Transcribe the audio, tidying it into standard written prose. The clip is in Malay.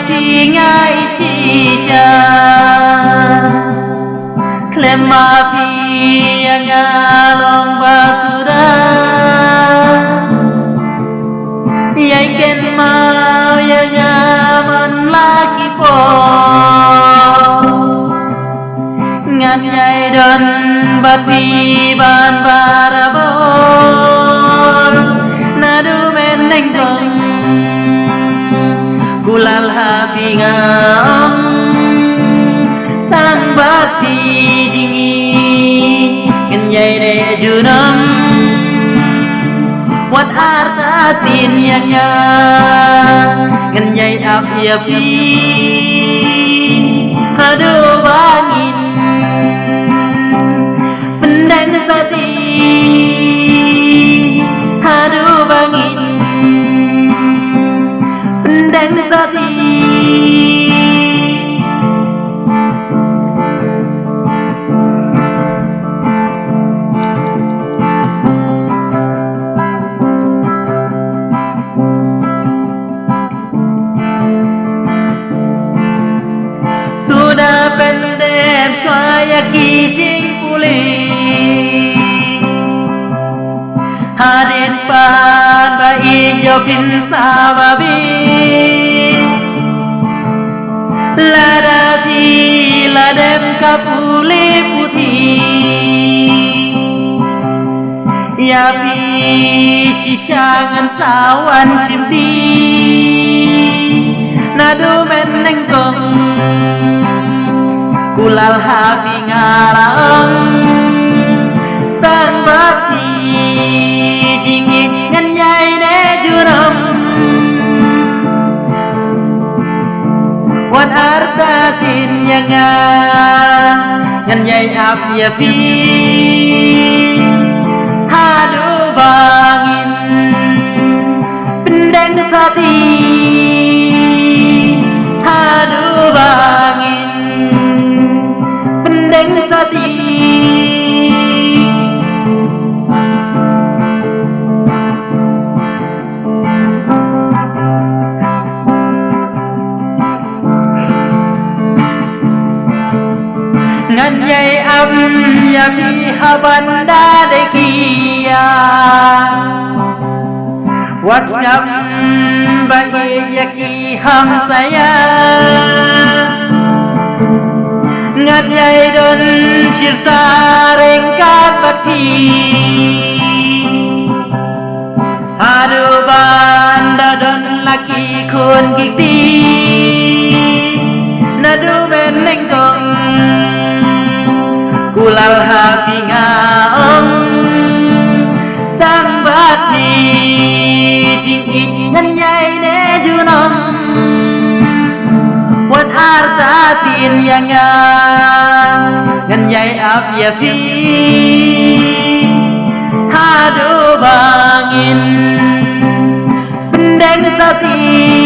Phi ngai chi sha klema phi anga long basura yai ken ma yanga man laki po ngan yai don bat phi ban barabor nadu men neng dong kulal happy ngam tang bati jingi kenyai de junam wat arta tin yanya kenyai api api hadu bangin pendang sati hadu bangin pendang sati Tuda pendem swaya kijing puli Hadin pan ba inyo pinsawabi Ladabi ladem kapuli putih Yapi sisangan sawan simsi Nadu meneng kong kulal happy ngalang tang bati jingi ngan yai ne juram wat arta tin yanga ngan yai api api hadu bangin pendang sati hadu bangin pendang sati ngan yai am ya bi habanda de kia WhatsApp bai ya ki ham saya ngat yai don sirsa rengkat bati hadu banda don laki kun gikti nadu meneng kong kulal happy ngaom tang bati jingi ngan yai ne junom wat arta tin yanga ngan yai ap ya fi hadu bangin pendang sati